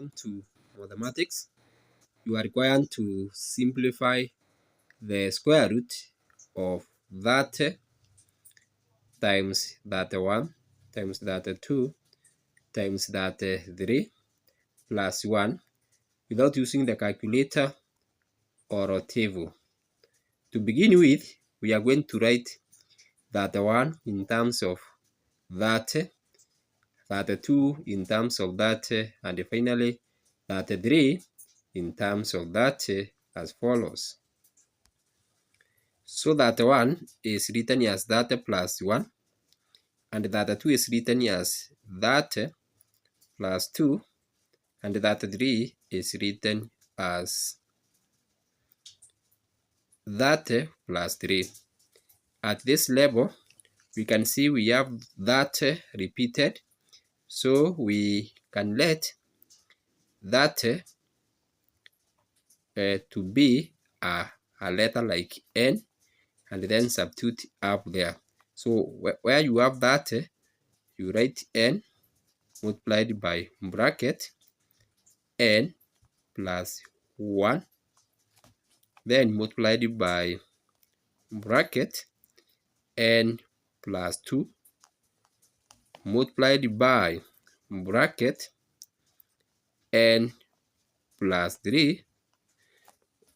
Welcome to mathematics. You are required to simplify the square root of that times that 1 times that 2 times that 3 plus 1 without using the calculator or a table. To begin with, we are going to write that 1 in terms of that 2 in terms of that, and finally that 3 in terms of that as follows. So that 1 is written as that plus 1, and that 2 is written as that plus 2, and that 3 is written as that plus 3. At this level, we can see we have that repeated, so we can let that to be a letter like n, and then substitute up there. So where you have that, you write n multiplied by bracket n plus 1, then multiplied by bracket n plus 2, multiplied by bracket n plus 3,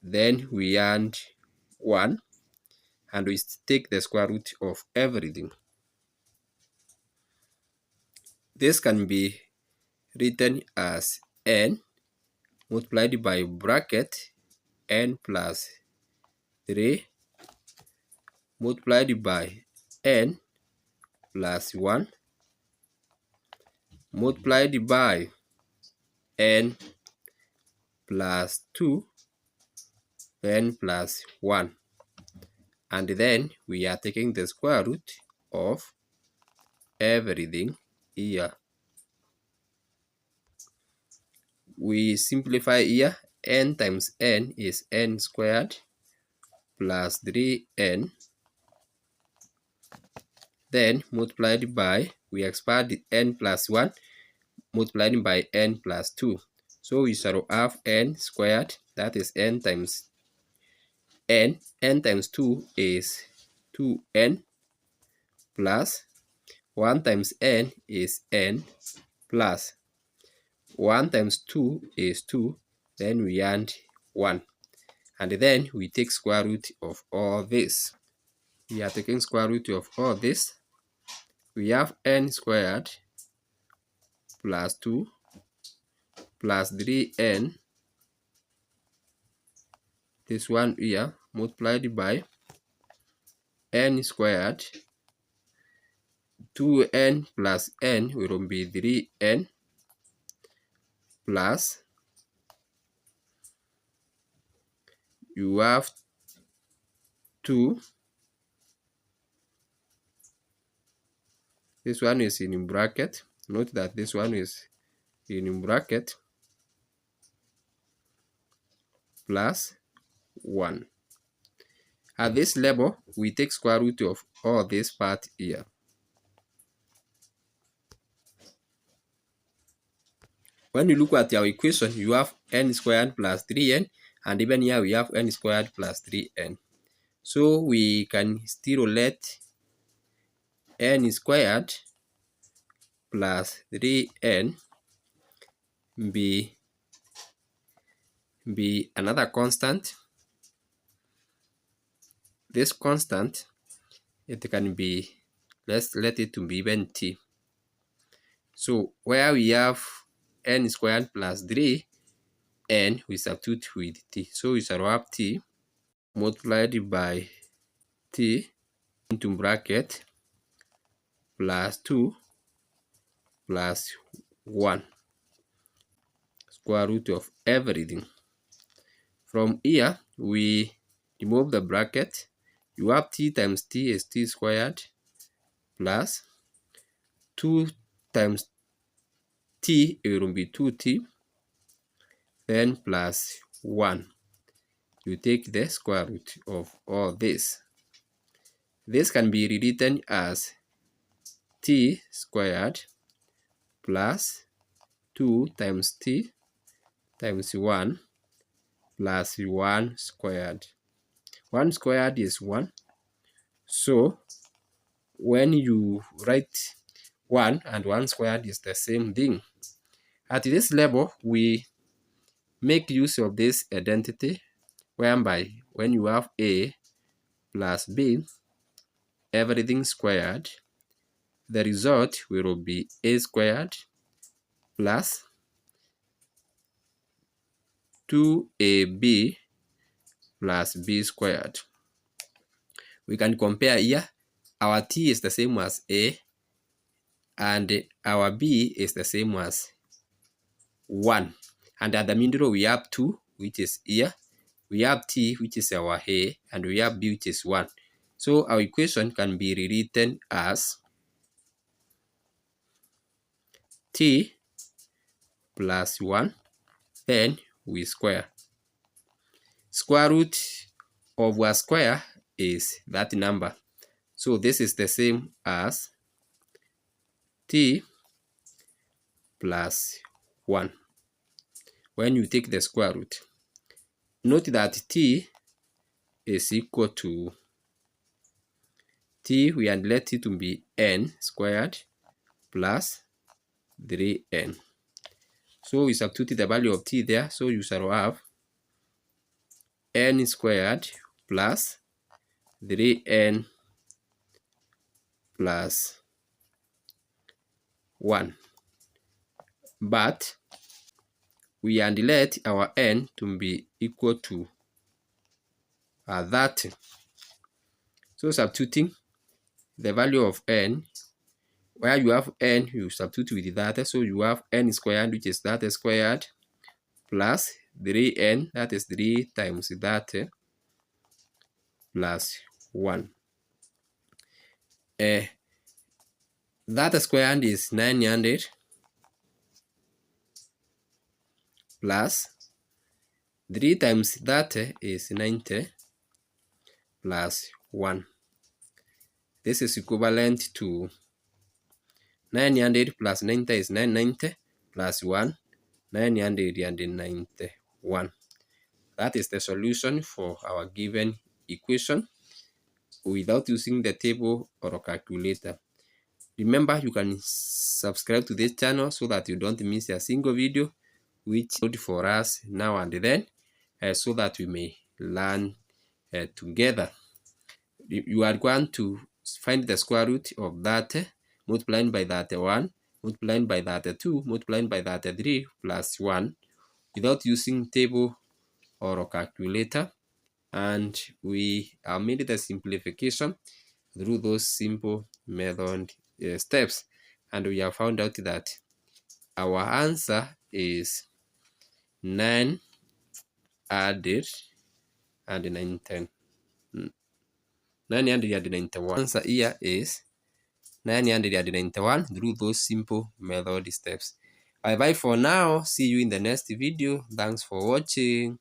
then we add 1, and we take the square root of everything. This can be written as n multiplied by bracket n plus 3 multiplied by n plus 1 multiplied by n plus 2 n plus 1, and then we are taking the square root of everything here. We simplify here. N times n is n squared plus 3n, then multiplied by, we expand n plus 1 multiplied by n plus 2. So we shall have n squared, that is n times n. N times 2 is 2n plus 1 times n is n plus 1 times 2 is 2, then we add 1, and then we take square root of all this. We are taking square root of all this. We have n squared plus 2 plus 3n, this one here, multiplied by n squared. 2n plus n will be 3n plus, you have 2, this one is in bracket, note that this one is in bracket, plus 1. At this level, we take square root of all this part here. When you look at our equation, you have n squared plus 3n, and even here we have n squared plus 3n. So we can still let n squared plus 3n be another constant. This constant, it can be, let's let it to be even t. So where we have n squared plus 3n, we substitute with t. So we shall have t multiplied by t into bracket plus 2 plus 1, square root of everything. From here, we remove the bracket. You have t times t is t squared plus 2 times t, it will be 2t, then plus 1. You take the square root of all this. This can be rewritten as t squared plus 2 times t times 1 plus 1 squared. 1 squared is 1. So when you write 1 and 1 squared is the same thing. At this level, we make use of this identity, whereby when you have A plus B, everything squared, the result will be A squared plus 2AB plus B squared. We can compare here. Our T is the same as A, and our B is the same as 1. And at the middle, we have 2, which is here. We have T, which is our A, and we have B, which is 1. So our equation can be rewritten as T plus 1, then we square. Square root of our square is that number. So this is the same as T plus 1 when you take the square root. Note that T is equal to T, we had let it to be N squared plus 3N. So we substitute the value of T there, so you shall have N squared plus 3N plus 1. But we had let our N to be equal to 30. So substituting the value of N, where you have N, you substitute with that. So you have N squared, which is that squared, plus 3N, that is 3 times that, plus 1. That squared is 900 plus 3 times that is 90 plus 1. This is equivalent to 900 plus 90 is 990 plus 1, 991. That is the solution for our given equation without using the table or a calculator. Remember, you can subscribe to this channel so that you don't miss a single video, which is good for us now and then, so that we may learn together. You are going to find the square root of that, multiplying by that 1, multiplying by that 2, multiplying by that 3, plus 1, without using table or a calculator. And we have made the simplification through those simple method steps, and we have found out that our answer is 991. Answer here is 991 through those simple method steps. Bye bye for now. See you in the next video. Thanks for watching.